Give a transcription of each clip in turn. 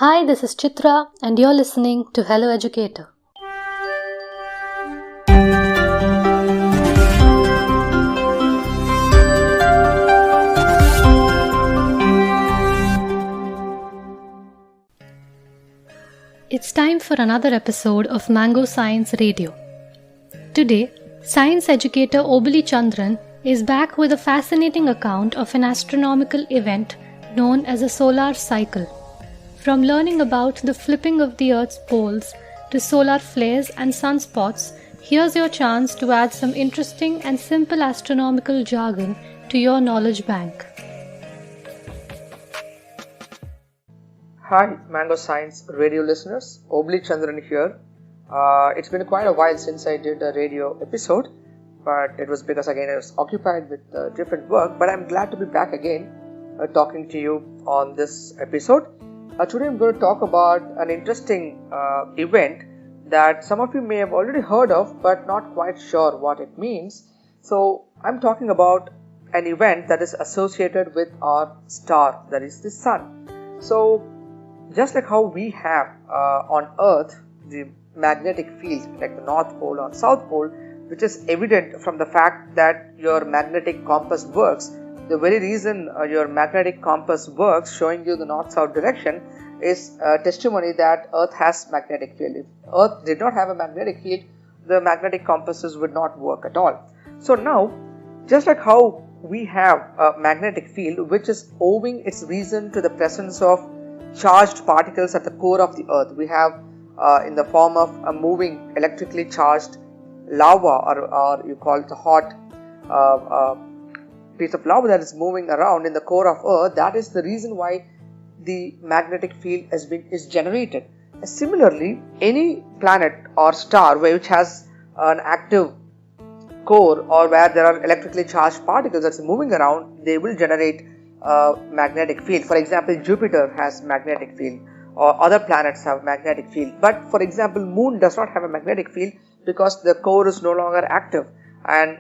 Hi, this is Chitra, and you're listening to Hello Educator. It's time for another episode of Mango Science Radio. Today, science educator Obali Chandran is back with a fascinating account of an astronomical event known as a solar cycle. From learning about the flipping of the Earth's poles to solar flares and sunspots, here's your chance to add some interesting and simple astronomical jargon to your knowledge bank. Hi, Mango Science radio listeners. Obali Chandran here. It's been quite a while since I did a radio episode, but it was because again I was occupied with different work. But I'm glad to be back again talking to you on this episode. Today I'm going to talk about an interesting event that some of you may have already heard of but not quite sure what it means. So I'm talking about an event that is associated with our star, that is the sun. So just like how we have on Earth the magnetic field like the North Pole or South Pole, which is evident from the fact that your magnetic compass works. The very reason your magnetic compass works, showing you the north-south direction, is testimony that Earth has magnetic field. If Earth did not have a magnetic field, the magnetic compasses would not work at all. So now, just like how we have a magnetic field which is owing its reason to the presence of charged particles at the core of the Earth, we have in the form of a moving electrically charged lava or you call it a hot piece of lava that is moving around in the core of Earth. That is the reason why the magnetic field is generated. Similarly, any planet or star which has an active core or where there are electrically charged particles that's moving around, they will generate a magnetic field. For example, Jupiter has magnetic field or other planets have magnetic field. But for example, Moon does not have a magnetic field because the core is no longer active, and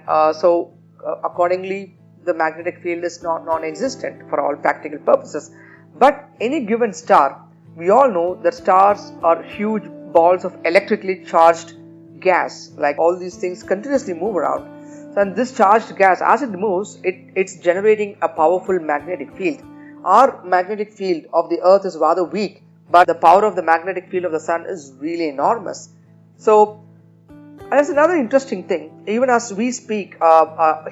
accordingly the magnetic field is non-existent for all practical purposes. But any given star, we all know that stars are huge balls of electrically charged gas. Like all these things continuously move around. So, and this charged gas, as it moves, it's generating a powerful magnetic field. Our magnetic field of the Earth is rather weak, but the power of the magnetic field of the Sun is really enormous. So, there's another interesting thing. Even as we speak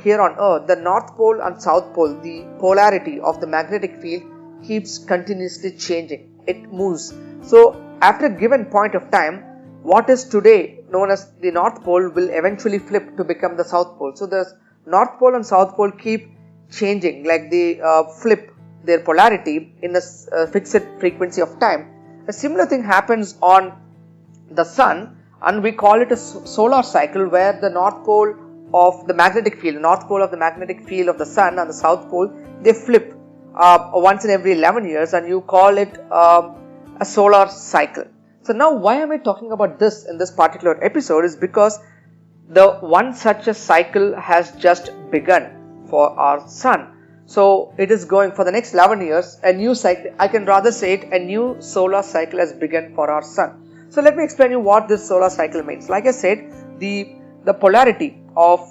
here on Earth, the North Pole and South Pole, the polarity of the magnetic field keeps continuously changing. It moves. So after a given point of time, what is today known as the North Pole will eventually flip to become the South Pole. So the North Pole and South Pole keep changing, like they flip their polarity in a fixed frequency of time. A similar thing happens on the Sun, and we call it a solar cycle, where the North Pole of the magnetic field, the North Pole of the magnetic field of the Sun and the South Pole, they flip once in every 11 years, and you call it a solar cycle. So now why am I talking about this in this particular episode is because the one such a cycle has just begun for our Sun. So it is going for the next 11 years, a new cycle, I can rather say it, a new solar cycle has begun for our Sun. So let me explain you what this solar cycle means. Like I said, the polarity of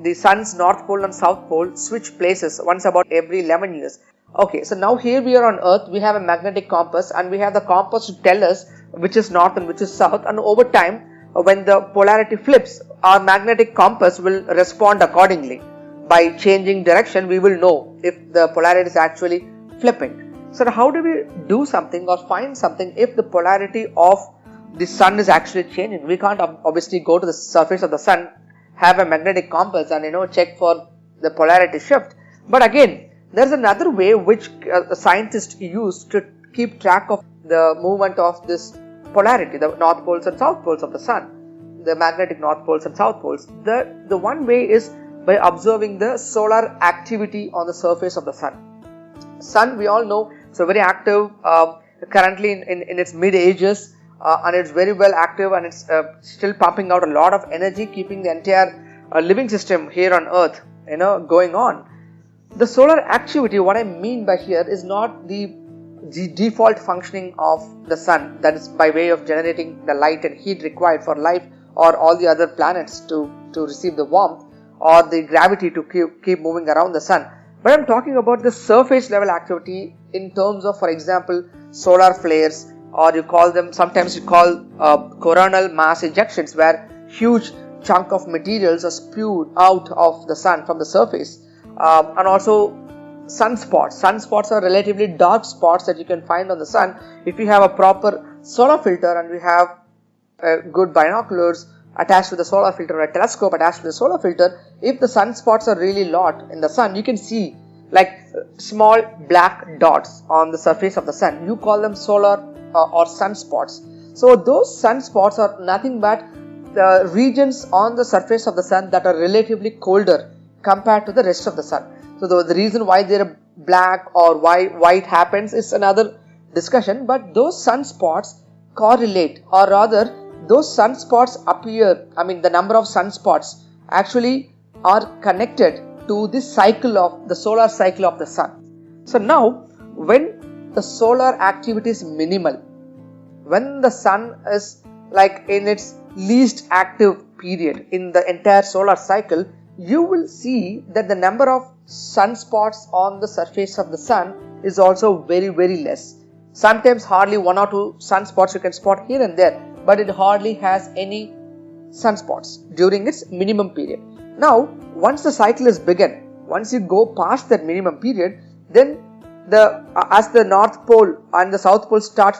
the Sun's North Pole and South Pole switch places once about every 11 years. Okay, so now here we are on Earth, we have a magnetic compass and we have the compass to tell us which is north and which is south, and over time when the polarity flips, our magnetic compass will respond accordingly. By changing direction, we will know if the polarity is actually flipping. So how do we do something or find something if the polarity of the Sun is actually changing? We can't obviously go to the surface of the Sun, have a magnetic compass and check for the polarity shift. But again, there's another way which scientists use to keep track of the movement of this polarity, the North Poles and South Poles of the Sun, the magnetic North Poles and South Poles. The one way is by observing the solar activity on the surface of the Sun. Sun, we all know, is very active, currently in its mid ages, and it's very well active, and it's still pumping out a lot of energy, keeping the entire living system here on Earth going on. The solar activity, what I mean by here is not the the default functioning of the sun, that is by way of generating the light and heat required for life or all the other planets to receive the warmth, or the gravity to keep moving around the sun. But I'm talking about the surface level activity in terms of, for example, solar flares, or sometimes you call coronal mass ejections, where huge chunk of materials are spewed out of the sun from the surface, and also sunspots. Sunspots are relatively dark spots that you can find on the sun. If you have a proper solar filter and we have good binoculars attached to the solar filter, or a telescope attached to the solar filter, if the sunspots are really lot in the sun, you can see like small black dots on the surface of the sun. You call them solar or sunspots. So those sunspots are nothing but the regions on the surface of the sun that are relatively colder compared to the rest of the sun. So the reason why they're black or why white happens is another discussion, but those sunspots correlate, or rather those sunspots appear, the number of sunspots actually are connected to the cycle of the solar cycle of the sun. So now when the solar activity is minimal, when the sun is like in its least active period in the entire solar cycle, you will see that the number of sunspots on the surface of the sun is also very, very less. Sometimes hardly 1 or 2 sunspots you can spot here and there, but it hardly has any sunspots during its minimum period. Now, once the cycle is begun, once you go past that minimum period, then as the North Pole and the South Pole start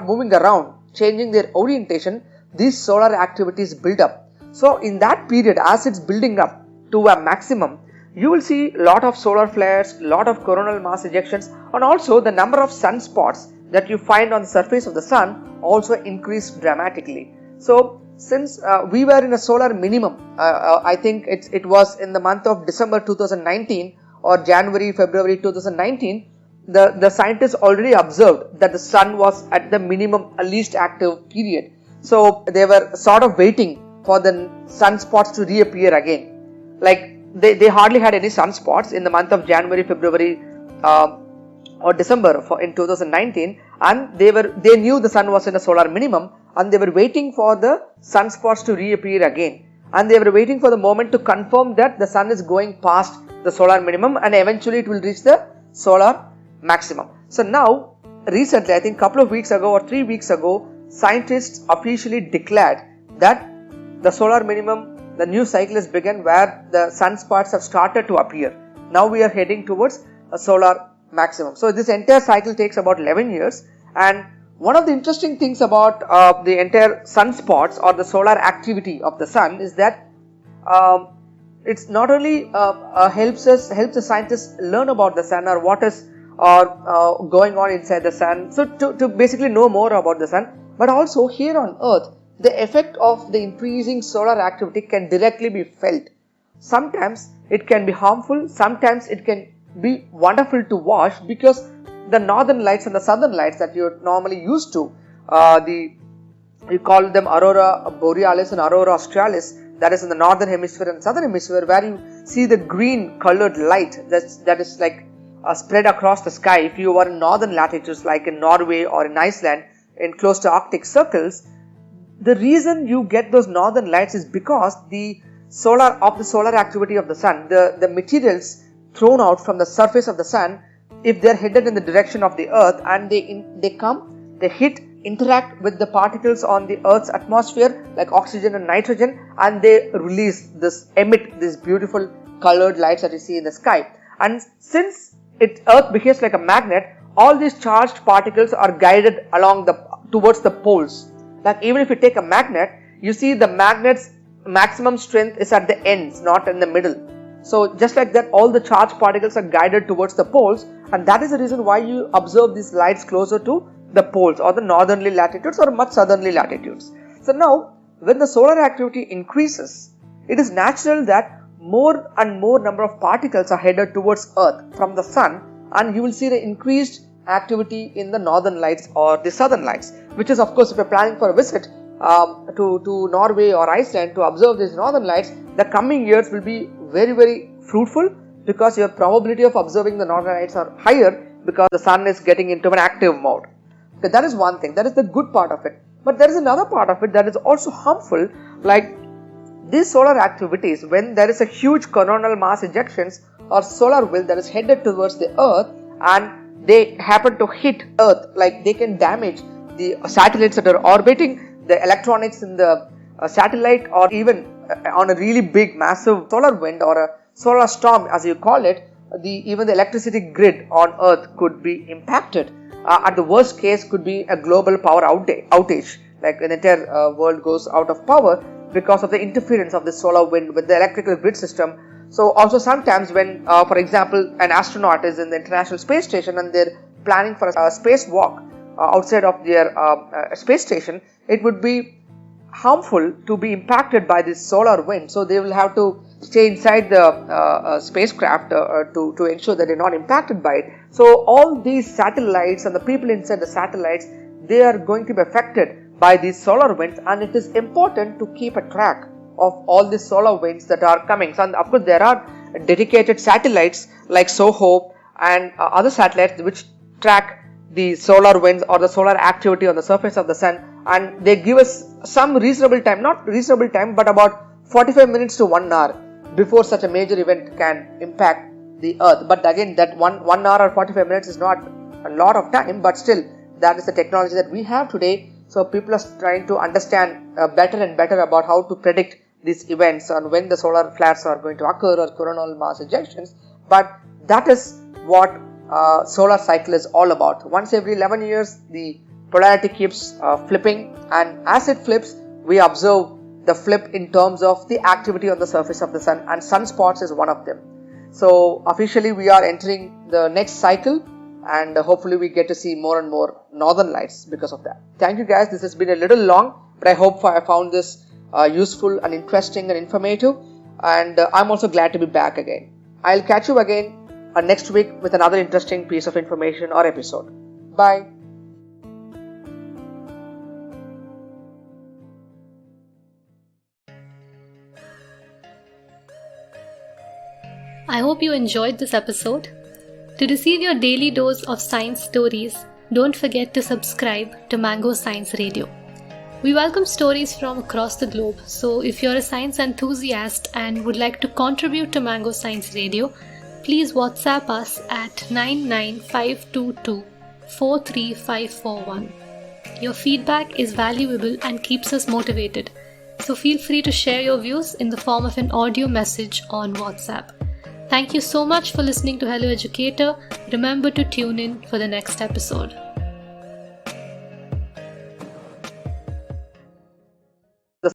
moving around, changing their orientation, these solar activities build up. So in that period, as it's building up to a maximum, you will see a lot of solar flares, lot of coronal mass ejections, and also the number of sunspots that you find on the surface of the sun also increase dramatically. So since we were in a solar minimum, I think it was in the month of December 2019 or January, February 2019, the scientists already observed that the sun was at the minimum, least active period. So they were sort of waiting for the sunspots to reappear again. Like they hardly had any sunspots in the month of January, February or December in 2019, and they knew the sun was in a solar minimum, and they were waiting for the sunspots to reappear again, and they were waiting for the moment to confirm that the sun is going past the solar minimum and eventually it will reach the solar maximum. So now recently, I think a couple of weeks ago or 3 weeks ago, scientists officially declared that the solar minimum, the new cycle has begun, where the sunspots have started to appear. Now we are heading towards a solar maximum. So this entire cycle takes about 11 years, and one of the interesting things about the entire sunspots or the solar activity of the sun is that it's not only helps the scientists learn about the sun or what is going on inside the sun, so to basically know more about the sun, but also here on Earth, the effect of the increasing solar activity can directly be felt. Sometimes it can be harmful, sometimes it can be wonderful to watch, because the northern lights and the southern lights that you're normally used to, you call them aurora borealis and aurora australis, that is in the northern hemisphere and southern hemisphere, where you see the green colored light that is like spread across the sky. If you are in northern latitudes like in Norway or in Iceland, in close to Arctic circles, the reason you get those northern lights is because the solar activity of the sun, the materials thrown out from the surface of the sun, if they are headed in the direction of the earth and they interact with the particles on the earth's atmosphere like oxygen and nitrogen, and they emit these beautiful colored lights that you see in the sky. And since earth behaves like a magnet, all these charged particles are guided towards the poles. Like even if you take a magnet, you see the magnet's maximum strength is at the ends, not in the middle. So just like that, all the charged particles are guided towards the poles, and that is the reason why you observe these lights closer to the poles or the northerly latitudes or much southerly latitudes. So now when the solar activity increases, it is natural that more and more number of particles are headed towards Earth from the sun, and you will see the increased activity in the northern lights or the southern lights, which is, of course, if you're planning for a visit to Norway or Iceland to observe these northern lights, the coming years will be very, very fruitful, because your probability of observing the northern lights are higher, because the sun is getting into an active mode. Okay, that is one thing. That is the good part of it. But there is another part of it that is also harmful, like these solar activities, when there is a huge coronal mass ejections or solar wind that is headed towards the earth and they happen to hit earth, like they can damage the satellites that are orbiting, the electronics in the satellite, or even on a really big massive solar wind or a solar storm as you call it, even the electricity grid on earth could be impacted. At the worst case could be a global power outage, like an entire world goes out of power because of the interference of the solar wind with the electrical grid system. So also sometimes when for example an astronaut is in the International Space Station and they're planning for a spacewalk outside of their space station, it would be harmful to be impacted by this solar wind. So they will have to stay inside the spacecraft to ensure that they're not impacted by it. So all these satellites and the people inside the satellites, they are going to be affected by these solar winds, and it is important to keep a track of all these solar winds that are coming. So, and of course there are dedicated satellites like SOHO and other satellites which track the solar winds or the solar activity on the surface of the sun, and they give us some reasonable time, not reasonable time, but about 45 minutes to 1 hour before such a major event can impact the earth. But again, that 1 hour or 45 minutes is not a lot of time, but still that is the technology that we have today. So people are trying to understand better and better about how to predict these events and when the solar flares are going to occur or coronal mass ejections. But that is what solar cycle is all about. Once every 11 years the polarity keeps flipping, and as it flips we observe the flip in terms of the activity on the surface of the sun, and sunspots is one of them. So officially we are entering the next cycle, and hopefully we get to see more and more northern lights because of that. Thank you guys. This has been a little long, but I hope I found this useful and interesting and informative, and I'm also glad to be back again. I'll catch you again next week with another interesting piece of information or episode. Bye. I hope you enjoyed this episode. To receive your daily dose of science stories, don't forget to subscribe to Mango Science Radio. We welcome stories from across the globe, so if you're a science enthusiast and would like to contribute to Mango Science Radio, please WhatsApp us at 99522 43541. Your feedback is valuable and keeps us motivated, so feel free to share your views in the form of an audio message on WhatsApp. Thank you so much for listening to Hello Educator. Remember to tune in for the next episode.